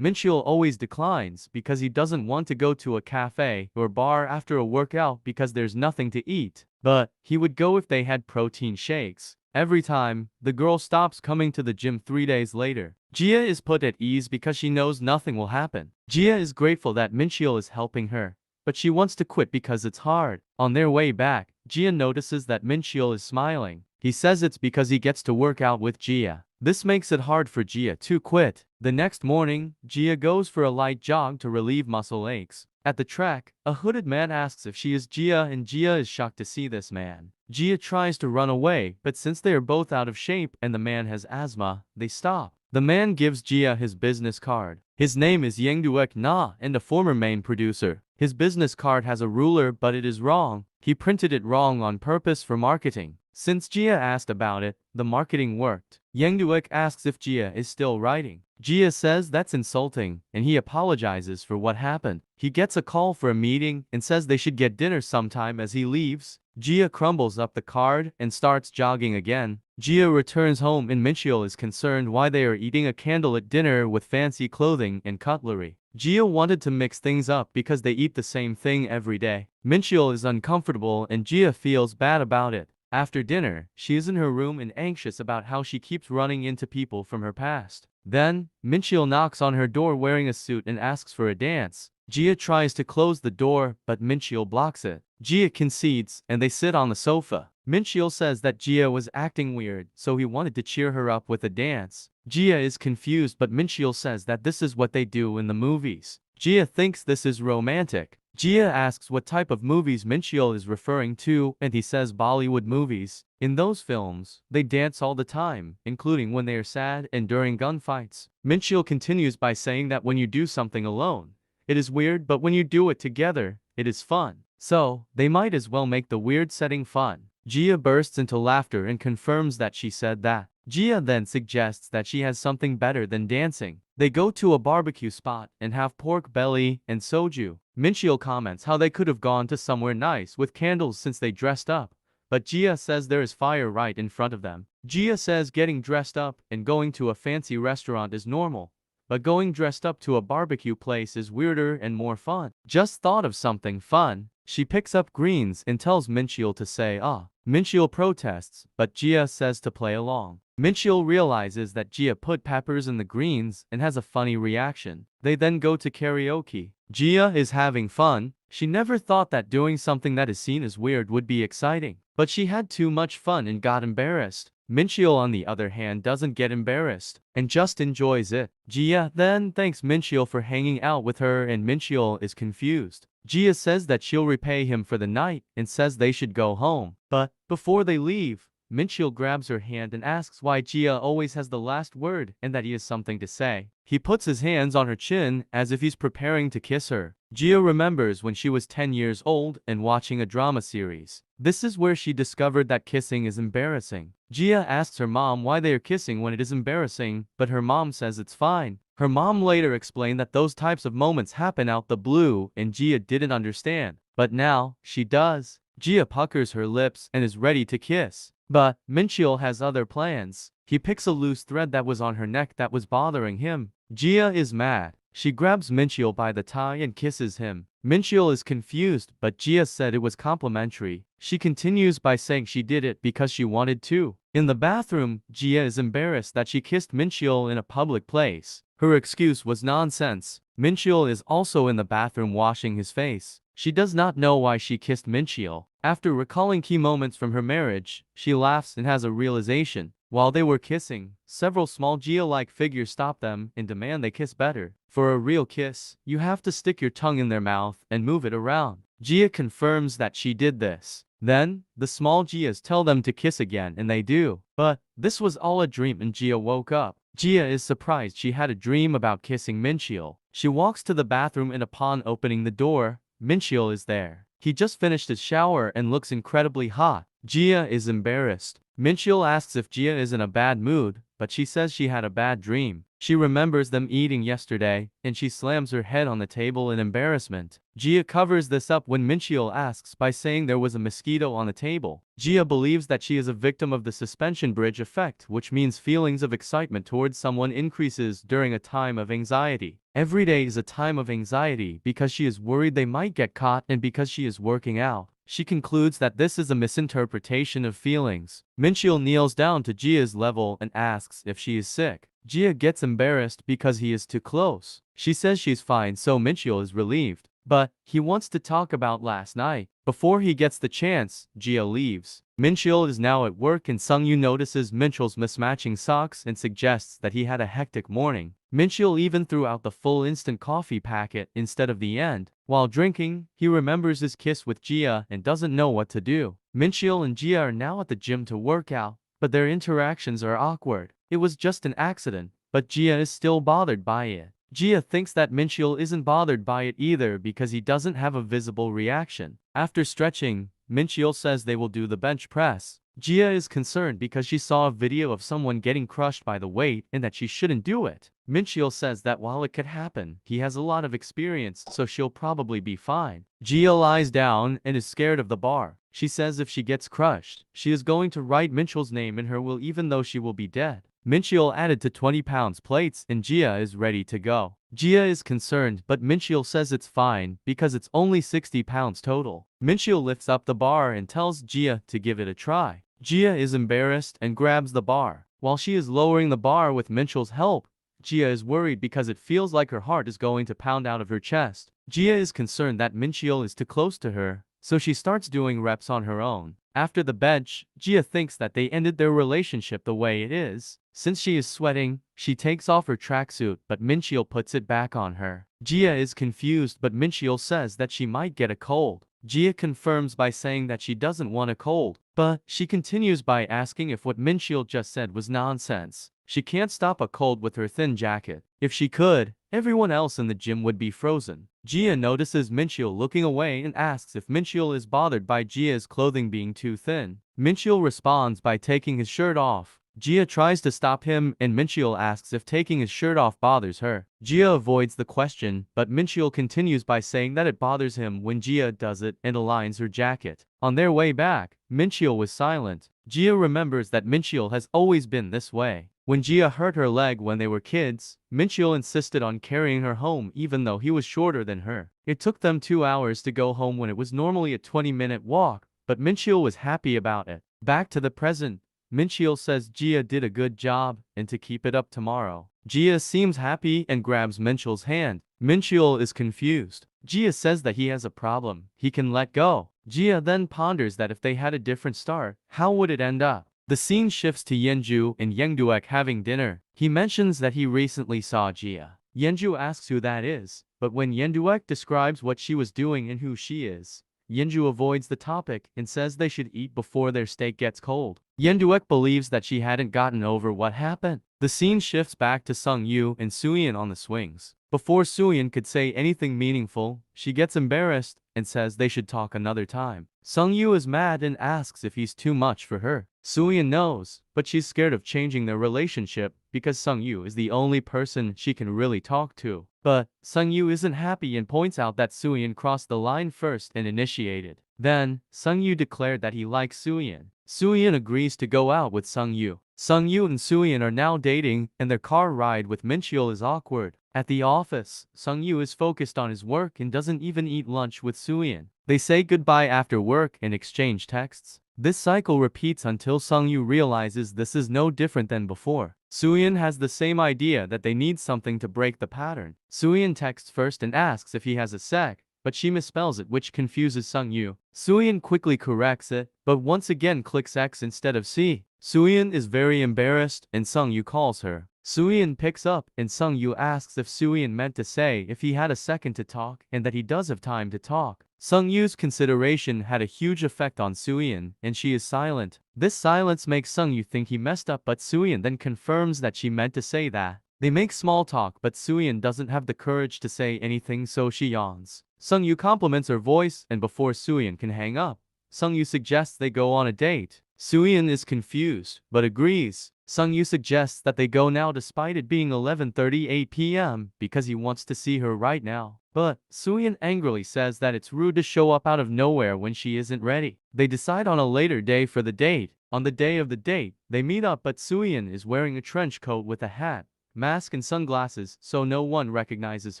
Mincheol always declines because he doesn't want to go to a cafe or bar after a workout because there's nothing to eat. But he would go if they had protein shakes. Every time, the girl stops coming to the gym 3 days later. Gia is put at ease because she knows nothing will happen. Gia is grateful that Mincheol is helping her, but she wants to quit because it's hard. On their way back, Gia notices that Mincheol is smiling. He says it's because he gets to work out with Gia. This makes it hard for Gia to quit. The next morning, Gia goes for a light jog to relieve muscle aches. At the track, a hooded man asks if she is Gia, and Gia is shocked to see this man. Gia tries to run away, but since they are both out of shape and the man has asthma, they stop. The man gives Gia his business card. His name is Yang Duek Na and a former main producer. His business card has a ruler, but it is wrong. He printed it wrong on purpose for marketing. Since Gia asked about it, the marketing worked. Yang Duek asks if Gia is still writing. Gia says that's insulting, and he apologizes for what happened. He gets a call for a meeting and says they should get dinner sometime. As he leaves, Gia crumbles up the card and starts jogging again. Gia returns home, and Mincheol is concerned why they are eating a candlelit dinner with fancy clothing and cutlery. Gia wanted to mix things up because they eat the same thing every day. Mincheol is uncomfortable and Gia feels bad about it. After dinner, she is in her room and anxious about how she keeps running into people from her past. Then, Mincheol knocks on her door wearing a suit and asks for a dance. Gia tries to close the door, but Mincheol blocks it. Gia concedes, and they sit on the sofa. Mincheol says that Gia was acting weird, so he wanted to cheer her up with a dance. Gia is confused, but Mincheol says that this is what they do in the movies. Gia thinks this is romantic. Gia asks what type of movies Mincheol is referring to, and he says Bollywood movies. In those films, they dance all the time, including when they are sad and during gunfights. Mincheol continues by saying that when you do something alone, it is weird, but when you do it together, it is fun. So, they might as well make the weird setting fun. Gia bursts into laughter and confirms that she said that. Gia then suggests that she has something better than dancing. They go to a barbecue spot and have pork belly and soju. Mincheol comments how they could have gone to somewhere nice with candles since they dressed up, but Gia says there is fire right in front of them. Gia says getting dressed up and going to a fancy restaurant is normal, but going dressed up to a barbecue place is weirder and more fun. Just thought of something fun. She picks up greens and tells Mincheol to say ah. Mincheol protests, but Gia says to play along. Mincheol realizes that Gia put peppers in the greens and has a funny reaction. They then go to karaoke. Gia is having fun. She never thought that doing something that is seen as weird would be exciting, but she had too much fun and got embarrassed. Mincheol, on the other hand, doesn't get embarrassed and just enjoys it. Gia then thanks Mincheol for hanging out with her, and Mincheol is confused. Gia says that she'll repay him for the night and says they should go home. But before they leave, Mincheol grabs her hand and asks why Gia always has the last word and that he has something to say. He puts his hands on her chin as if he's preparing to kiss her. Gia remembers when she was 10 years old and watching a drama series. This is where she discovered that kissing is embarrassing. Gia asks her mom why they are kissing when it is embarrassing, but her mom says it's fine. Her mom later explained that those types of moments happen out the blue and Gia didn't understand. But now, she does. Gia puckers her lips and is ready to kiss. But Mincheol has other plans. He picks a loose thread that was on her neck that was bothering him. Gia is mad. She grabs Mincheol by the tie and kisses him. Mincheol is confused, but Gia said it was complimentary. She continues by saying she did it because she wanted to. In the bathroom, Gia is embarrassed that she kissed Mincheol in a public place. Her excuse was nonsense. Mincheol is also in the bathroom washing his face. She does not know why she kissed Mincheol. After recalling key moments from her marriage, she laughs and has a realization. While they were kissing, several small Gia-like figures stop them and demand they kiss better. For a real kiss, you have to stick your tongue in their mouth and move it around. Gia confirms that she did this. Then, the small Gias tell them to kiss again, and they do. But this was all a dream, and Gia woke up. Jia is surprised she had a dream about kissing Mincheol. She walks to the bathroom and upon opening the door, Mincheol is there. He just finished his shower and looks incredibly hot. Jia is embarrassed. Mincheol asks if Jia is in a bad mood, but she says she had a bad dream. She remembers them eating yesterday, and she slams her head on the table in embarrassment. Jia covers this up when Mincheol asks by saying there was a mosquito on the table. Jia believes that she is a victim of the suspension bridge effect, which means feelings of excitement towards someone increases during a time of anxiety. Every day is a time of anxiety because she is worried they might get caught and because she is working out. She concludes that this is a misinterpretation of feelings. Mincheol kneels down to Jia's level and asks if she is sick. Jia gets embarrassed because he is too close. She says she's fine, so Mincheol is relieved. But he wants to talk about last night. Before he gets the chance, Jia leaves. Mincheol is now at work and Sung-yu notices Mincheol's mismatching socks and suggests that he had a hectic morning. Mincheol even threw out the full instant coffee packet instead of the end. While drinking, he remembers his kiss with Jia and doesn't know what to do. Mincheol and Jia are now at the gym to work out, but their interactions are awkward. It was just an accident, but Jia is still bothered by it. Jia thinks that Mincheol isn't bothered by it either because he doesn't have a visible reaction. After stretching, Mincheol says they will do the bench press. Jia is concerned because she saw a video of someone getting crushed by the weight and that she shouldn't do it. Mincheol says that while it could happen, he has a lot of experience, so she'll probably be fine. Jia lies down and is scared of the bar. She says if she gets crushed, she is going to write Mincheol's name in her will even though she will be dead. Mincheol added to 20 pounds plates and Jia is ready to go. Jia is concerned, but Mincheol says it's fine because it's only 60 pounds total. Mincheol lifts up the bar and tells Jia to give it a try. Jia is embarrassed and grabs the bar. While she is lowering the bar with Mincheol's help, Jia is worried because it feels like her heart is going to pound out of her chest. Jia is concerned that Mincheol is too close to her, so she starts doing reps on her own. After the bench, Jia thinks that they ended their relationship the way it is. Since she is sweating, she takes off her tracksuit, but Mincheol puts it back on her. Jia is confused, but Mincheol says that she might get a cold. Jia confirms by saying that she doesn't want a cold, but she continues by asking if what Mincheol just said was nonsense. She can't stop a cold with her thin jacket. If she could, everyone else in the gym would be frozen. Jia notices Mincheol looking away and asks if Mincheol is bothered by Jia's clothing being too thin. Mincheol responds by taking his shirt off. Jia tries to stop him and Mincheol asks if taking his shirt off bothers her. Jia avoids the question, but Mincheol continues by saying that it bothers him when Jia does it and aligns her jacket. On their way back, Mincheol was silent. Jia remembers that Mincheol has always been this way. When Jia hurt her leg when they were kids, Mincheol insisted on carrying her home even though he was shorter than her. It took them 2 hours to go home when it was normally a 20-minute walk, but Mincheol was happy about it. Back to the present, Mincheol says Jia did a good job and to keep it up tomorrow. Jia seems happy and grabs Mincheol's hand. Mincheol is confused. Jia says that he has a problem. He can let go. Jia then ponders that if they had a different start, how would it end up? The scene shifts to Yenju and Yengduek having dinner. He mentions that he recently saw Jia. Yenju asks who that is, but when Yenduek describes what she was doing and who she is, Yenju avoids the topic and says they should eat before their steak gets cold. Yenduek believes that she hadn't gotten over what happened. The scene shifts back to Sung-yu and Suyin on the swings. Before Suyin could say anything meaningful, she gets embarrassed and says they should talk another time. Sung-yu is mad and asks if he's too much for her. Suyin knows, but she's scared of changing their relationship because Sung-yu is the only person she can really talk to. But Sung-yu isn't happy and points out that Suyin crossed the line first and initiated. Then, Sung-yu declared that he likes Suyin. Suyin agrees to go out with Sung-yu. Sung-yu and Suyin are now dating, and their car ride with Mincheol is awkward. At the office, Sung-yu is focused on his work and doesn't even eat lunch with Suyin. They say goodbye after work and exchange texts. This cycle repeats until Sung-yu realizes this is no different than before. Suyin has the same idea that they need something to break the pattern. Suyin texts first and asks if he has a sec, but she misspells it, which confuses Sung-yu. Suyin quickly corrects it, but once again clicks X instead of C. Suyin is very embarrassed and Sung-yu calls her. Suyin picks up and Sung-yu asks if Suyin meant to say if he had a second to talk and that he does have time to talk. Sung-Yu's consideration had a huge effect on Soo-Yeon, and she is silent. This silence makes Sung-Yu think he messed up, but Soo-Yeon then confirms that she meant to say that. They make small talk, but Soo-Yeon doesn't have the courage to say anything, so she yawns. Sung-Yu compliments her voice, and before Soo-Yeon can hang up, Sung-Yu suggests they go on a date. Soo-Yeon is confused, but agrees. Sung-Yu suggests that they go now despite it being 11:38 p.m. because he wants to see her right now. But Soo-Yeon angrily says that it's rude to show up out of nowhere when she isn't ready. They decide on a later day for the date. On the day of the date, they meet up, but Soo-Yeon is wearing a trench coat with a hat, mask and sunglasses, so no one recognizes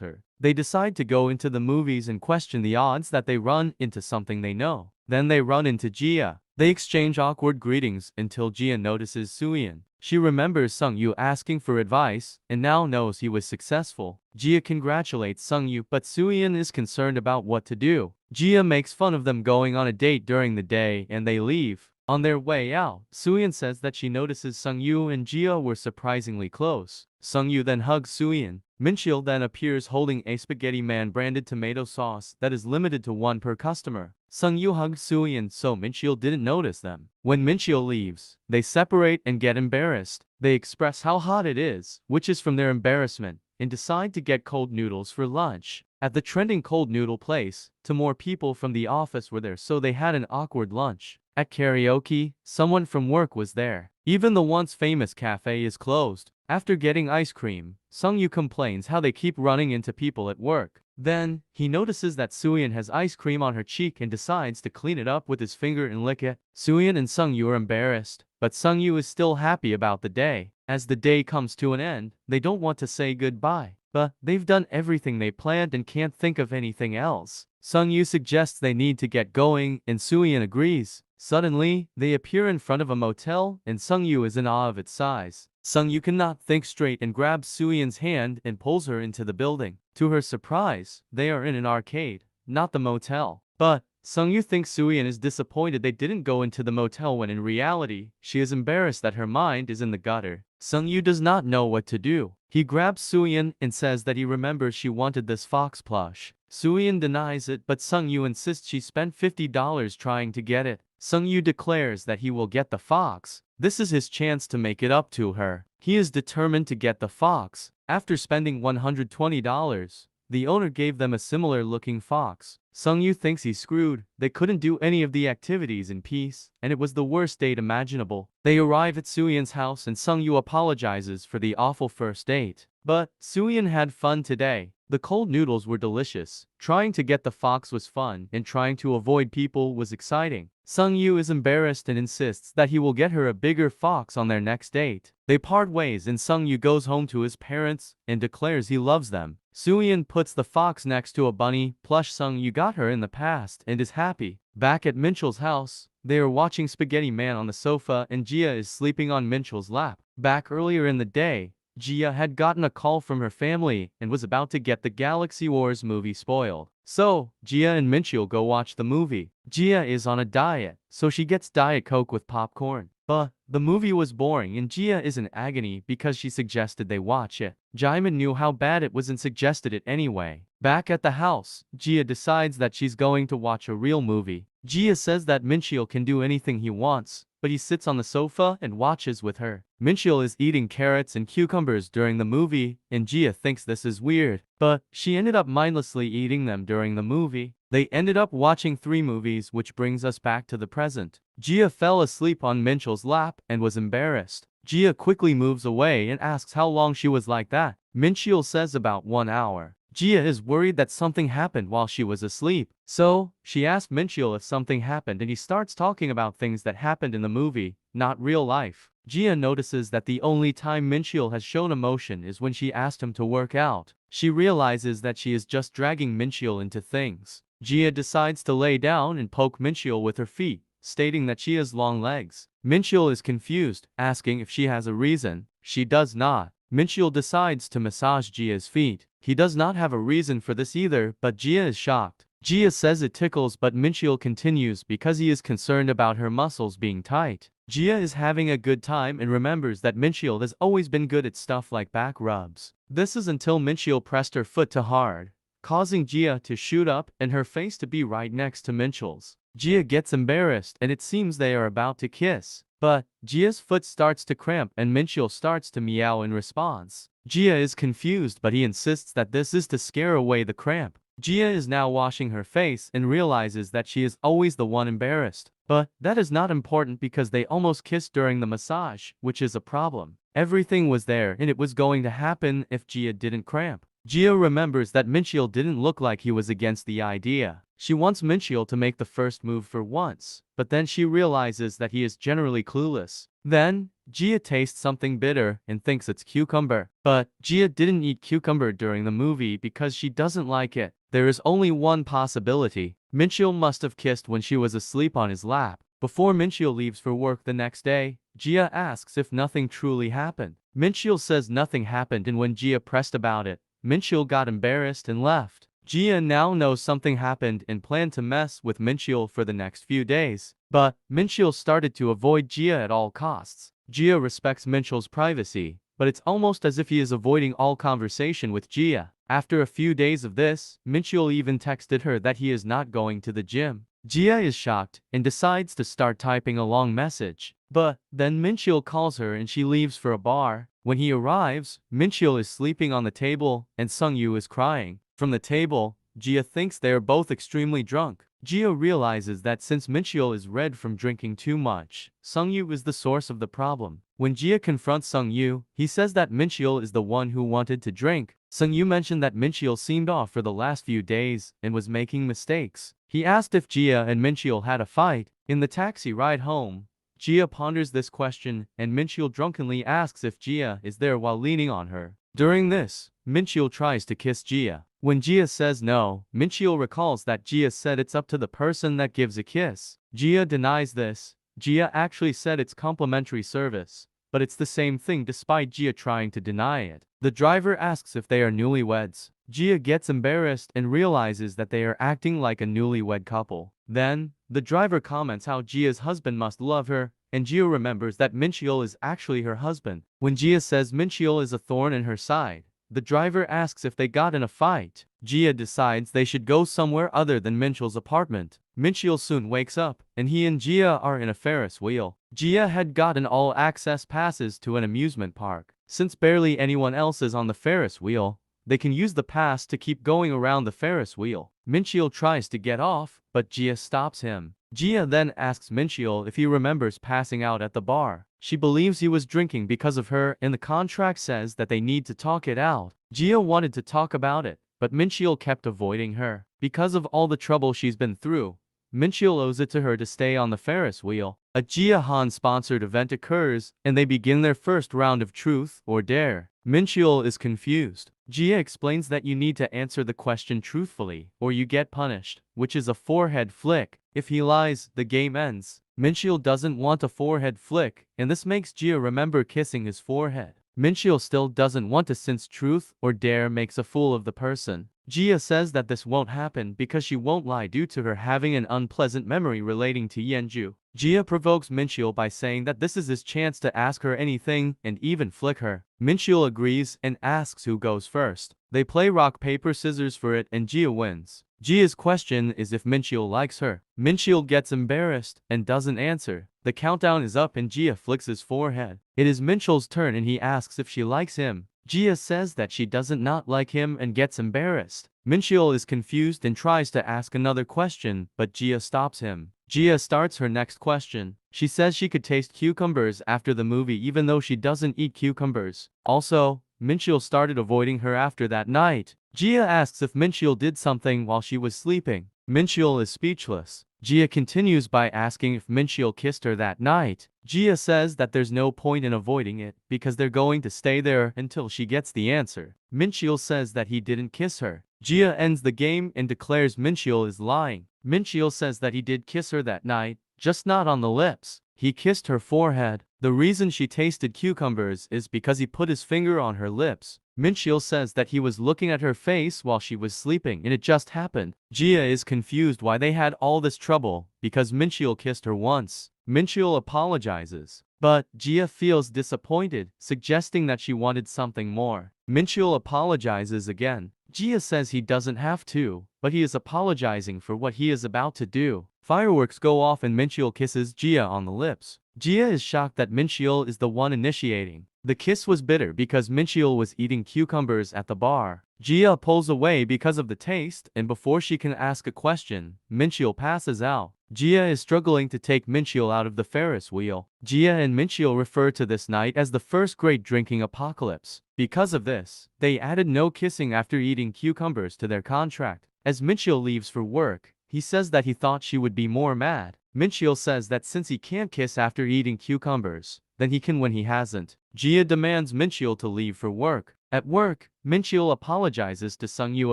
her. They decide to go into the movies and question the odds that they run into something they know. Then they run into Jia. They exchange awkward greetings until Jia notices Soo-Yeon. She remembers Sung-Yu asking for advice and now knows he was successful. Jia congratulates Sung-Yu, but Soo-Yeon is concerned about what to do. Jia makes fun of them going on a date during the day and they leave. On their way out, Soo-Yeon says that she notices Sung-Yu and Jia were surprisingly close. Sung-Yu then hugs Soo-Yeon. Mincheol then appears holding a spaghetti man branded tomato sauce that is limited to one per customer. Sung-Yu hugged Soo-Yeon so Mincheol didn't notice them. When Mincheol leaves, they separate and get embarrassed. They express how hot it is, which is from their embarrassment, and decide to get cold noodles for lunch. At the trending cold noodle place, more people from the office were there, so they had an awkward lunch. At karaoke, someone from work was there. Even the once famous cafe is closed. After getting ice cream, Sung-Yu complains how they keep running into people at work. Then, he notices that Soo-Yeon has ice cream on her cheek and decides to clean it up with his finger and lick it. Soo-Yeon and Sung-Yu are embarrassed, but Sung-Yu is still happy about the day. As the day comes to an end, they don't want to say goodbye, but they've done everything they planned and can't think of anything else. Sung-Yu suggests they need to get going, and Soo-Yeon agrees. Suddenly, they appear in front of a motel, and Sung-Yu is in awe of its size. Sung-Yu cannot think straight and grabs Soo-Yeon's hand and pulls her into the building. To her surprise, they are in an arcade, not the motel. But Sung-Yu thinks Soo-Yeon is disappointed they didn't go into the motel when in reality, she is embarrassed that her mind is in the gutter. Sung-Yu does not know what to do. He grabs Soo-Yeon and says that he remembers she wanted this fox plush. Soo-Yeon denies it, but Sung-Yu insists she spent $50 trying to get it. Sung-Yu declares that he will get the fox. This is his chance to make it up to her. He is determined to get the fox. After spending $120, the owner gave them a similar-looking fox. Sung-Yu thinks he's screwed. They couldn't do any of the activities in peace, and it was the worst date imaginable. They arrive at Soo-Yeon's house and Sung-Yu apologizes for the awful first date. But Soo-Yeon had fun today. The cold noodles were delicious. Trying to get the fox was fun, and trying to avoid people was exciting. Sung-Yu is embarrassed and insists that he will get her a bigger fox on their next date. They part ways and Sung-Yu goes home to his parents and declares he loves them. Soo-Yeon puts the fox next to a bunny plush Sung-Yu got her in the past and is happy. Back at Mincheol's house, they are watching Spaghetti Man on the sofa and Jia is sleeping on Mincheol's lap. Back earlier in the day, Jia had gotten a call from her family and was about to get the Galaxy Wars movie spoiled. So, Jia and Mincheol go watch the movie. Jia is on a diet, so she gets Diet Coke with popcorn. But the movie was boring and Jia is in agony because she suggested they watch it. Jaemin knew how bad it was and suggested it anyway. Back at the house, Jia decides that she's going to watch a real movie. Jia says that Mincheol can do anything he wants, but he sits on the sofa and watches with her. Mincheol is eating carrots and cucumbers during the movie, and Jia thinks this is weird, but she ended up mindlessly eating them during the movie. They ended up watching 3 movies, which brings us back to the present. Jia fell asleep on Mincheol's lap and was embarrassed. Jia quickly moves away and asks how long she was like that. Mincheol says about 1 hour. Jia is worried that something happened while she was asleep. So, she asked Mincheol if something happened and he starts talking about things that happened in the movie, not real life. Jia notices that the only time Mincheol has shown emotion is when she asked him to work out. She realizes that she is just dragging Mincheol into things. Jia decides to lay down and poke Mincheol with her feet, stating that she has long legs. Mincheol is confused, asking if she has a reason. She does not. Mincheol decides to massage Jia's feet. He does not have a reason for this either, but Jia is shocked. Jia says it tickles, but Mincheol continues because he is concerned about her muscles being tight. Jia is having a good time and remembers that Mincheol has always been good at stuff like back rubs. This is until Mincheol pressed her foot too hard, causing Gia to shoot up and her face to be right next to Minchell's. Gia gets embarrassed and it seems they are about to kiss. But Gia's foot starts to cramp and Minchell starts to meow in response. Gia is confused but he insists that this is to scare away the cramp. Gia is now washing her face and realizes that she is always the one embarrassed. But that is not important because they almost kissed during the massage, which is a problem. Everything was there and it was going to happen if Gia didn't cramp. Gia remembers that Minchell didn't look like he was against the idea. She wants Minchell to make the first move for once, but then she realizes that he is generally clueless. Then, Gia tastes something bitter and thinks it's cucumber. But Gia didn't eat cucumber during the movie because she doesn't like it. There is only one possibility. Minchell must have kissed when she was asleep on his lap. Before Minchell leaves for work the next day, Gia asks if nothing truly happened. Minchell says nothing happened and when Gia pressed about it, Minchell got embarrassed and left. Gia now knows something happened and planned to mess with Minchell for the next few days. But Minchell started to avoid Gia at all costs. Gia respects Minchell's privacy, but it's almost as if he is avoiding all conversation with Gia. After a few days of this, Minchell even texted her that he is not going to the gym. Gia is shocked and decides to start typing a long message. But then Minchell calls her and she leaves for a bar. When he arrives, Minchell is sleeping on the table and Sungyu is crying. From the table, Gia thinks they are both extremely drunk. Gia realizes that since Minchell is red from drinking too much, Sungyu is the source of the problem. When Gia confronts Sungyu, he says that Minchell is the one who wanted to drink. Sungyu mentioned that Minchell seemed off for the last few days and was making mistakes. He asked if Gia and Minchell had a fight. In the taxi ride home, Gia ponders this question and Minchell drunkenly asks if Gia is there while leaning on her. During this, Minchell tries to kiss Gia. When Gia says no, Minchell recalls that Gia said it's up to the person that gives a kiss. Gia denies this. Gia actually said it's complimentary service, but it's the same thing despite Gia trying to deny it. The driver asks if they are newlyweds. Gia gets embarrassed and realizes that they are acting like a newlywed couple. Then, the driver comments how Gia's husband must love her, and Gia remembers that Minchell is actually her husband. When Gia says Minchell is a thorn in her side, the driver asks if they got in a fight. Gia decides they should go somewhere other than Minchell's apartment. Minchell soon wakes up, and he and Gia are in a Ferris wheel. Gia had gotten all-access passes to an amusement park. Since barely anyone else is on the Ferris wheel, they can use the pass to keep going around the Ferris wheel. Minchell tries to get off, but Gia stops him. Gia then asks Minchell if he remembers passing out at the bar. She believes he was drinking because of her and the contract says that they need to talk it out. Gia wanted to talk about it, but Minchell kept avoiding her. Because of all the trouble she's been through, Minchell owes it to her to stay on the Ferris wheel. A Gia Han-sponsored event occurs, and they begin their first round of truth or dare. Minchell is confused. Gia explains that you need to answer the question truthfully, or you get punished, which is a forehead flick. If he lies, the game ends. Minchell doesn't want a forehead flick, and this makes Gia remember kissing his forehead. Minchell still doesn't want to since truth or dare makes a fool of the person. Gia says that this won't happen because she won't lie due to her having an unpleasant memory relating to Yenju. Gia provokes Minchell by saying that this is his chance to ask her anything and even flick her. Minchell agrees and asks who goes first. They play rock paper scissors for it and Gia wins. Gia's question is if Minchell likes her. Minchell gets embarrassed and doesn't answer. The countdown is up and Gia flicks his forehead. It is Minchell's turn and he asks if she likes him. Gia says that she doesn't not like him and gets embarrassed. Minchell is confused and tries to ask another question, but Gia stops him. Gia starts her next question. She says she could taste cucumbers after the movie even though she doesn't eat cucumbers. Also, Minchell started avoiding her after that night. Gia asks if Minchell did something while she was sleeping. Minchell is speechless. Gia continues by asking if Minchell kissed her that night. Gia says that there's no point in avoiding it because they're going to stay there until she gets the answer. Minchell says that he didn't kiss her. Gia ends the game and declares Minchell is lying. Minchell says that he did kiss her that night, just not on the lips. He kissed her forehead. The reason she tasted cucumbers is because he put his finger on her lips. Minchell says that he was looking at her face while she was sleeping and it just happened. Gia is confused why they had all this trouble because Minchell kissed her once. Minchell apologizes, but Gia feels disappointed, suggesting that she wanted something more. Minchell apologizes again. Jia says he doesn't have to, but he is apologizing for what he is about to do. Fireworks go off and Mincheol kisses Jia on the lips. Jia is shocked that Mincheol is the one initiating. The kiss was bitter because Mincheol was eating cucumbers at the bar. Jia pulls away because of the taste, and before she can ask a question, Mincheol passes out. Jia is struggling to take Mincheol out of the Ferris wheel. Jia and Mincheol refer to this night as the first great drinking apocalypse. Because of this, they added no kissing after eating cucumbers to their contract. As Mincheol leaves for work, he says that he thought she would be more mad. Mincheol says that since he can't kiss after eating cucumbers, then he can when he hasn't. Jia demands Mincheol to leave for work. At work, Mincheol apologizes to Sungyu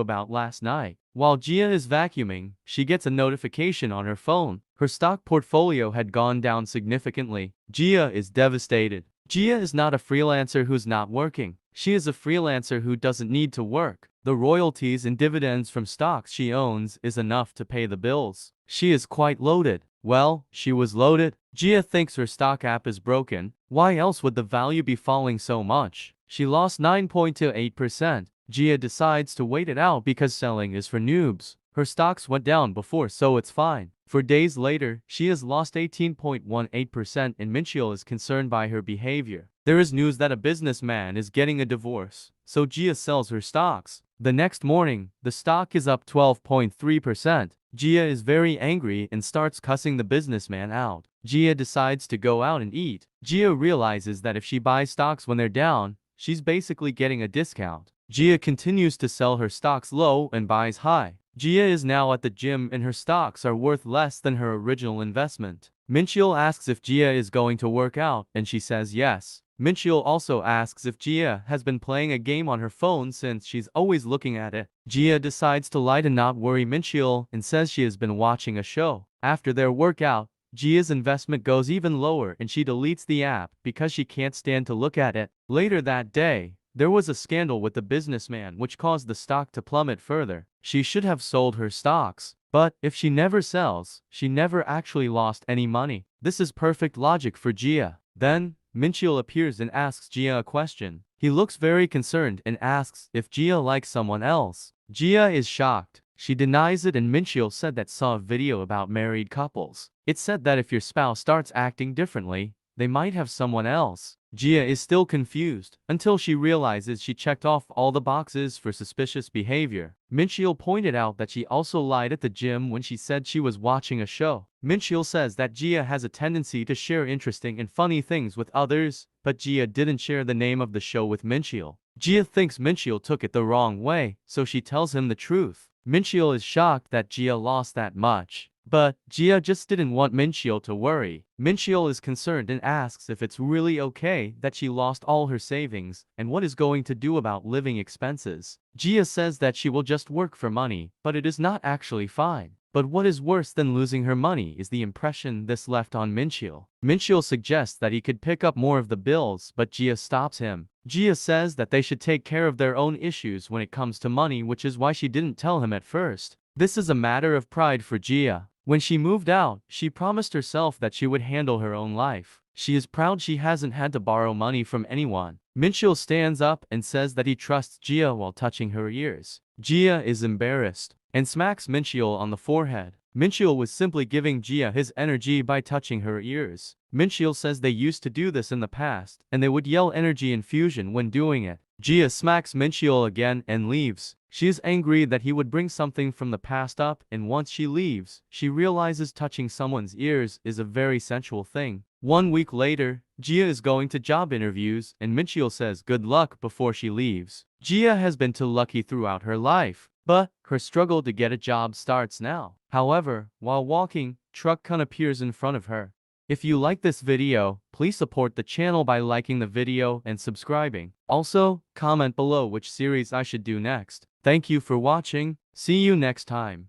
about last night. While Jia is vacuuming, she gets a notification on her phone. Her stock portfolio had gone down significantly. Jia is devastated. Jia is not a freelancer who's not working. She is a freelancer who doesn't need to work. The royalties and dividends from stocks she owns is enough to pay the bills. She is quite loaded. Well, she was loaded. Jia thinks her stock app is broken. Why else would the value be falling so much? She lost 9.28%. Jia decides to wait it out because selling is for noobs. Her stocks went down before, so it's fine. For days later, she has lost 18.18% and Mincheol is concerned by her behavior. There is news that a businessman is getting a divorce, so Jia sells her stocks. The next morning, the stock is up 12.3%. Jia is very angry and starts cussing the businessman out. Jia decides to go out and eat. Jia realizes that if she buys stocks when they're down, she's basically getting a discount. Jia continues to sell her stocks low and buys high. Jia is now at the gym and her stocks are worth less than her original investment. Mincheol asks if Jia is going to work out and she says yes. Mincheol also asks if Jia has been playing a game on her phone since she's always looking at it. Jia decides to lie to not worry Mincheol and says she has been watching a show. After their workout, Jia's investment goes even lower and she deletes the app because she can't stand to look at it. Later that day, there was a scandal with the businessman which caused the stock to plummet further. She should have sold her stocks. But if she never sells, she never actually lost any money. This is perfect logic for Jia. Then, Mincheol appears and asks Jia a question. He looks very concerned and asks if Jia likes someone else. Jia is shocked. She denies it and Mincheol said that saw a video about married couples. It said that if your spouse starts acting differently, they might have someone else. Jia is still confused, until she realizes she checked off all the boxes for suspicious behavior. Mincheol pointed out that she also lied at the gym when she said she was watching a show. Mincheol says that Jia has a tendency to share interesting and funny things with others, but Jia didn't share the name of the show with Mincheol. Jia thinks Mincheol took it the wrong way, so she tells him the truth. Mincheol is shocked that Jia lost that much. But Jia just didn't want Mincheol to worry. Mincheol is concerned and asks if it's really okay that she lost all her savings and what is going to do about living expenses. Jia says that she will just work for money, but it is not actually fine. But what is worse than losing her money is the impression this left on Mincheol. Mincheol suggests that he could pick up more of the bills, but Jia stops him. Jia says that they should take care of their own issues when it comes to money, which is why she didn't tell him at first. This is a matter of pride for Jia. When she moved out, she promised herself that she would handle her own life. She is proud she hasn't had to borrow money from anyone. Mincheol stands up and says that he trusts Jia while touching her ears. Jia is embarrassed and smacks Mincheol on the forehead. Mincheol was simply giving Jia his energy by touching her ears. Mincheol says they used to do this in the past, and they would yell energy infusion when doing it. Jia smacks Mincheol again and leaves. She is angry that he would bring something from the past up, and once she leaves, she realizes touching someone's ears is a very sensual thing. 1 week later, Jia is going to job interviews, and Mincheol says good luck before she leaves. Jia has been too lucky throughout her life, but her struggle to get a job starts now. However, while walking, Truck Kun appears in front of her. If you like this video, please support the channel by liking the video and subscribing. Also, comment below which series I should do next. Thank you for watching. See you next time.